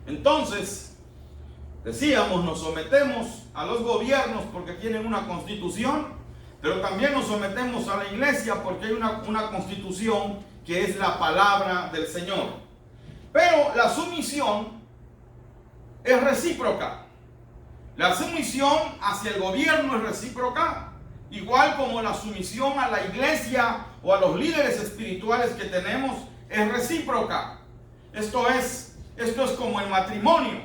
Entonces, decíamos, nos sometemos a los gobiernos porque tienen una constitución, pero también nos sometemos a la iglesia porque hay una constitución que es la palabra del Señor. Pero la sumisión es recíproca. La sumisión hacia el gobierno es recíproca, igual como la sumisión a la iglesia o a los líderes espirituales que tenemos es recíproca. Esto es como el matrimonio.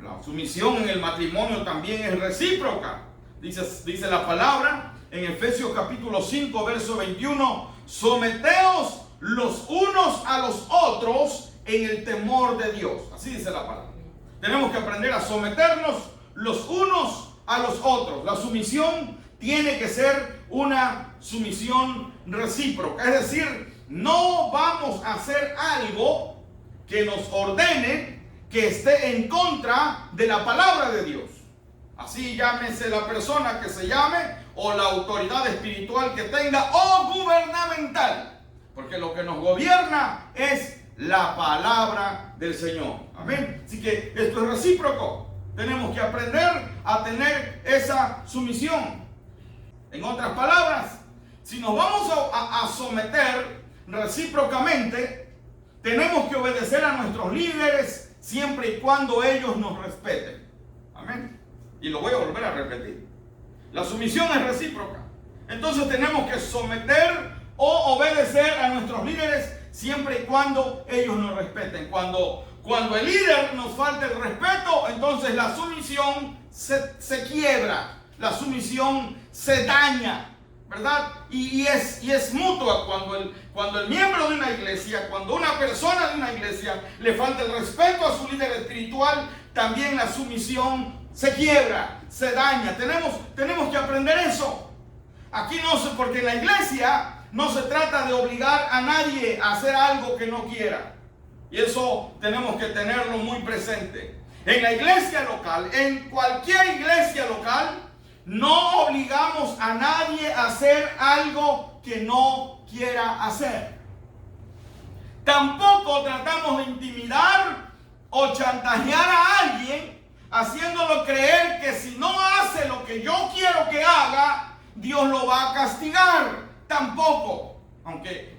La sumisión en el matrimonio también es recíproca. Dice la palabra en Efesios capítulo 5, verso 21, someteos los unos a los otros en el temor de Dios. Así dice la palabra. Tenemos que aprender a someternos los unos a los otros. La sumisión tiene que ser una sumisión recíproca. Es decir, no vamos a hacer algo que nos ordene que esté en contra de la palabra de Dios. Así llámese la persona que se llame, o la autoridad espiritual que tenga, o gubernamental. Porque lo que nos gobierna es la palabra del Señor. Amén. Así que esto es recíproco. Tenemos que aprender a tener esa sumisión. En otras palabras, si nos vamos a someter recíprocamente, tenemos que obedecer a nuestros líderes siempre y cuando ellos nos respeten. Amén. Y lo voy a volver a repetir. La sumisión es recíproca. Entonces tenemos que someter o obedecer a nuestros líderes siempre y cuando ellos nos respeten. Cuando el líder nos falta el respeto, entonces la sumisión se quiebra. La sumisión se daña, ¿verdad? Y es mutua. Cuando el miembro de una iglesia, cuando una persona de una iglesia le falta el respeto a su líder espiritual, también la sumisión se quiebra, se daña. Tenemos que aprender eso. Aquí porque en la iglesia no se trata de obligar a nadie a hacer algo que no quiera. Y eso tenemos que tenerlo muy presente. En la iglesia local, en cualquier iglesia local, no obligamos a nadie a hacer algo que no quiera hacer. Tampoco tratamos de intimidar o chantajear a alguien haciéndolo creer que si no hace lo que yo quiero que haga, Dios lo va a castigar. Tampoco. Aunque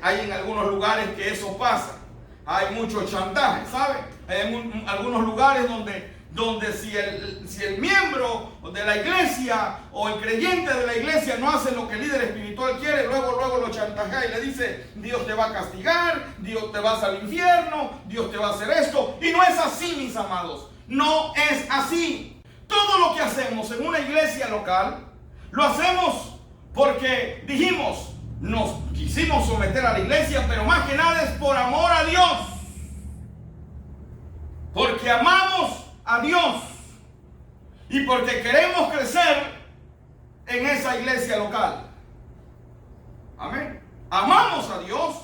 hay en algunos lugares que eso pasa. Hay mucho chantaje, ¿sabe? Hay algunos lugares donde si el miembro de la iglesia o el creyente de la iglesia no hace lo que el líder espiritual quiere, luego lo chantajea y le dice, Dios te va a castigar, Dios te vas al infierno, Dios te va a hacer esto. Y no es así, mis amados. No es así. Todo lo que hacemos en una iglesia local, lo hacemos porque dijimos, nos quisimos someter a la iglesia, pero más que nada es por amor a Dios. Porque amamos a Dios y porque queremos crecer en esa iglesia local. Amén. Amamos a Dios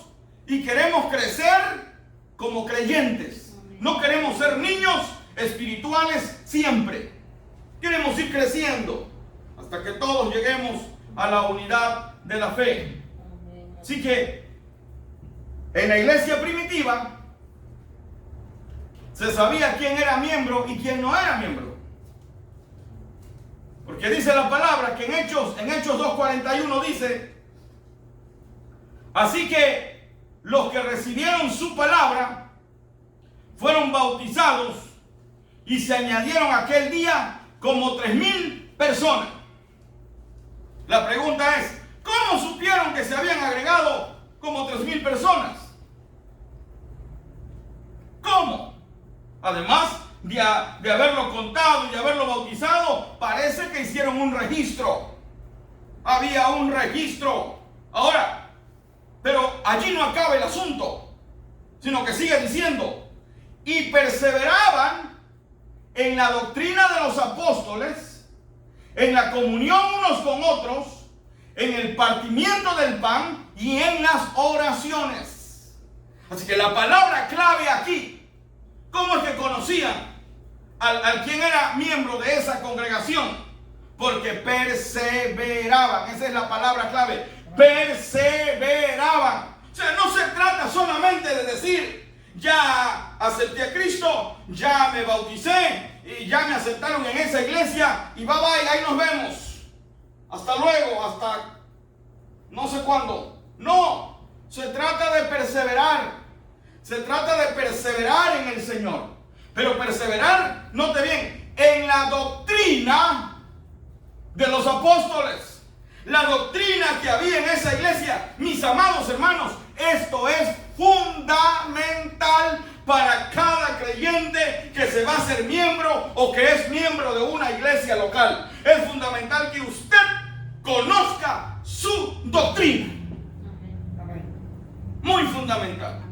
y queremos crecer como creyentes. No queremos ser niños espirituales siempre. Queremos ir creciendo hasta que todos lleguemos a la unidad de la fe. Así que en la iglesia primitiva se sabía quién era miembro y quién no era miembro. Porque dice la palabra que en Hechos 2:41 dice, así que los que recibieron su palabra fueron bautizados y se añadieron aquel día como 3,000 personas. La pregunta es, ¿cómo supieron que se habían agregado como 3,000 personas? ¿Cómo? Además de haberlo contado y de haberlo bautizado, parece que hicieron un registro. Había un registro. Ahora, pero allí no acaba el asunto, sino que sigue diciendo, y perseveraban en la doctrina de los apóstoles, en la comunión unos con otros, en el partimiento del pan y en las oraciones. Así que la palabra clave aquí, ¿cómo es que conocían al quien era miembro de esa congregación? Porque perseveraban. Esa es la palabra clave. Perseveraban. O sea, no se trata solamente de decir, ya acepté a Cristo, ya me bauticé y ya me aceptaron en esa iglesia y bye bye, ahí nos vemos. Hasta luego, hasta no sé cuándo. No, se trata de perseverar. Se trata de perseverar en el Señor. Pero perseverar, note bien, en la doctrina de los apóstoles. La doctrina que había en esa iglesia, mis amados hermanos, esto es fundamental para cada creyente que se va a ser miembro o que es miembro de una iglesia local. Es fundamental que usted conozca su doctrina. Muy fundamental.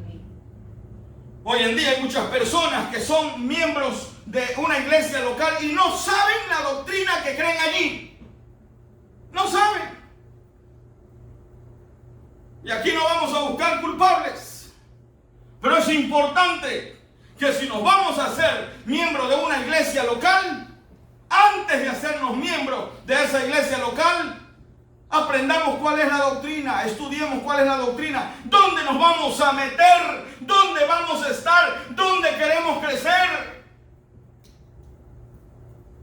Hoy en día hay muchas personas que son miembros de una iglesia local y no saben la doctrina que creen allí. No saben. Y aquí no vamos a buscar culpables. Pero es importante que si nos vamos a hacer miembros de una iglesia local, antes de hacernos miembros de esa iglesia local, aprendamos cuál es la doctrina, estudiemos cuál es la doctrina, dónde nos vamos a meter, dónde vamos a estar, dónde queremos crecer.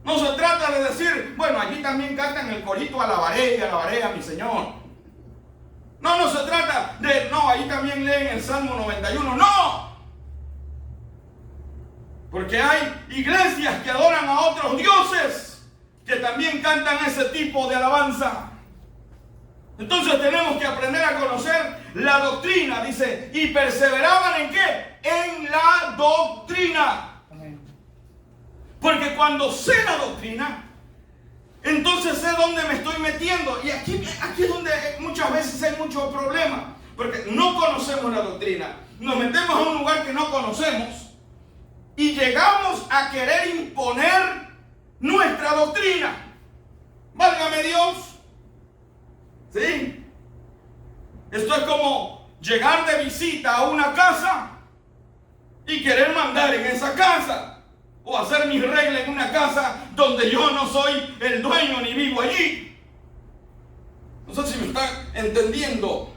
No se trata de decir, bueno, allí también cantan el corito, alabaré a mi Señor. No se trata de, no, ahí también leen el Salmo 91, no. Porque hay iglesias que adoran a otros dioses que también cantan ese tipo de alabanza. Entonces tenemos que aprender a conocer la doctrina, dice, y perseveraban ¿en qué? En la doctrina. Porque cuando sé la doctrina, entonces sé dónde me estoy metiendo. Y aquí es donde muchas veces hay mucho problema. Porque no conocemos la doctrina. Nos metemos a un lugar que no conocemos. Y llegamos a querer imponer nuestra doctrina. Válgame Dios. ¿Sí? Esto es como llegar de visita a una casa y querer mandar en esa casa. O hacer mis reglas en una casa donde yo no soy el dueño ni vivo allí. No sé si me están entendiendo.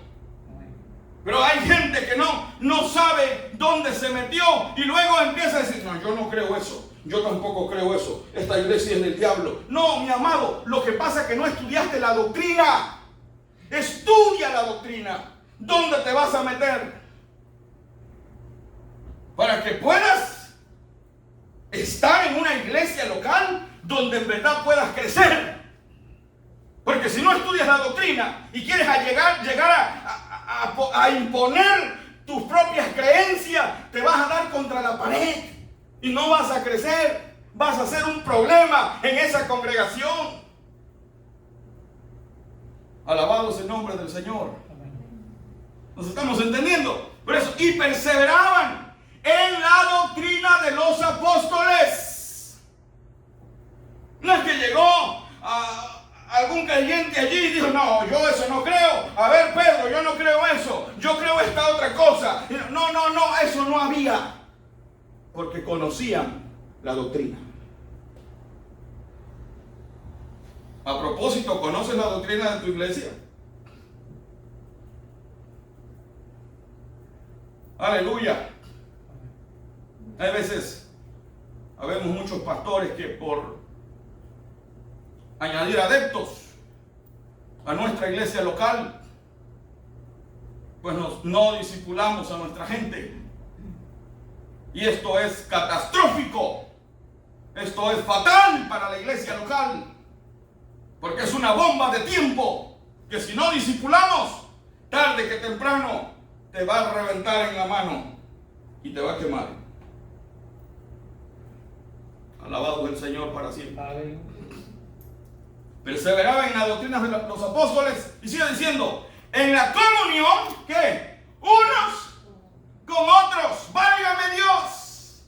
Pero hay gente que no sabe dónde se metió y luego empieza a decir, no, yo no creo eso. Yo tampoco creo eso. Esta iglesia es del diablo. No, mi amado, lo que pasa es que no estudiaste la doctrina. Estudia la doctrina. ¿Dónde te vas a meter? Para que puedas estar en una iglesia local donde en verdad puedas crecer. Porque si no estudias la doctrina y quieres llegar a imponer tus propias creencias, te vas a dar contra la pared y no vas a crecer. Vas a ser un problema en esa congregación. Alabado sea el nombre del Señor. ¿Nos estamos entendiendo? Por eso, y perseveraban en la doctrina de los apóstoles. No es que llegó algún creyente allí y dijo, no, yo eso no creo. A ver, Pedro, yo no creo eso. Yo creo esta otra cosa. No, eso no había. Porque conocían la doctrina. A propósito, ¿conoces la doctrina de tu iglesia? Aleluya. Hay veces, habemos muchos pastores que por añadir adeptos a nuestra iglesia local, pues no discipulamos a nuestra gente. Y esto es catastrófico. Esto es fatal para la iglesia local. Porque es una bomba de tiempo que si no discipulamos, tarde que temprano te va a reventar en la mano y te va a quemar. Alabado el Señor para siempre. Perseveraba en las doctrinas de los apóstoles y sigue diciendo, en la comunión, ¿qué? Unos con otros. ¡Válgame Dios!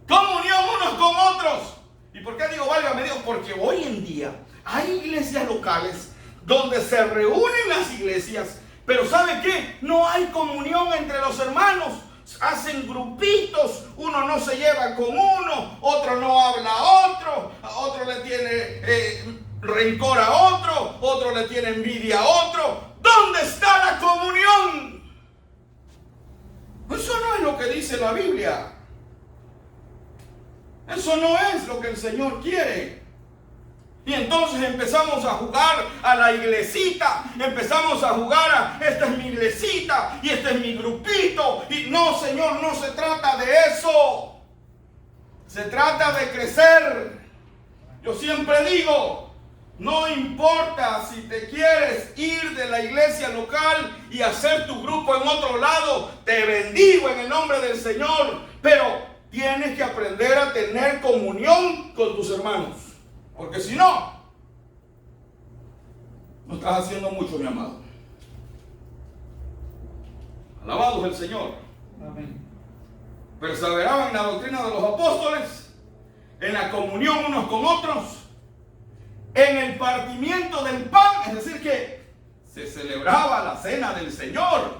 Comunión unos con otros. ¿Y por qué digo válgame Dios? Porque hoy en día hay iglesias locales donde se reúnen las iglesias, pero ¿sabe qué? No hay comunión entre los hermanos. Hacen grupitos, uno no se lleva con uno, otro no habla a otro le tiene rencor a otro le tiene envidia a otro. ¿Dónde está la comunión? Es Eso no es lo que dice la Biblia. Eso no es lo que el Señor quiere. Y entonces empezamos a jugar a la iglesita, empezamos a jugar a esta es mi iglesita y este es mi grupito. Y no, Señor, no se trata de eso. Se trata de crecer. Yo siempre digo, no importa si te quieres ir de la iglesia local y hacer tu grupo en otro lado, te bendigo en el nombre del Señor, pero tienes que aprender a tener comunión con tus hermanos. Porque si no, no estás haciendo mucho, mi amado. Alabado es el Señor. Amén. Perseveraban en la doctrina de los apóstoles, en la comunión unos con otros, en el partimiento del pan, es decir, que se celebraba la cena del Señor.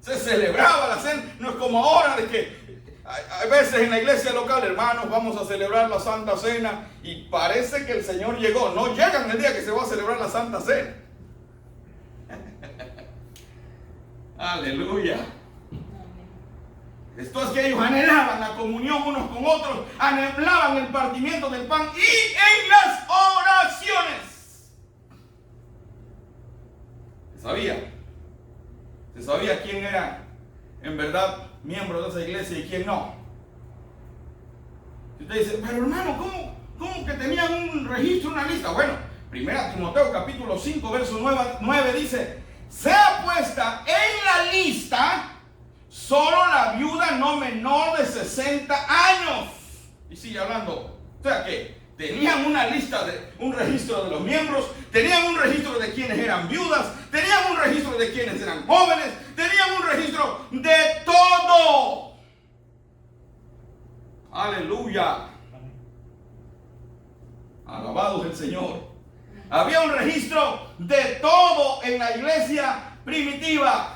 Se celebraba la cena. No es como ahora de que a veces en la iglesia local, hermanos, vamos a celebrar la Santa Cena y parece que el Señor llegó. No llegan el día que se va a celebrar la Santa Cena. Aleluya. Esto es que ellos anhelaban la comunión unos con otros, anhelaban el partimiento del pan y en las oraciones. Se sabía quién era en verdad miembro de esa iglesia y quién no. Y usted dice, pero hermano, ¿cómo que tenían un registro, una lista? Bueno, 1 Timoteo capítulo 5, verso 9 dice, sea puesta en la lista solo la viuda no menor de 60 años. Y sigue hablando. O sea que tenían una lista, un registro de los miembros, tenían un registro de quienes eran viudas, tenían un registro de quienes eran jóvenes, tenían un registro de todo. Aleluya. Alabado es el Señor. Había un registro de todo en la iglesia primitiva.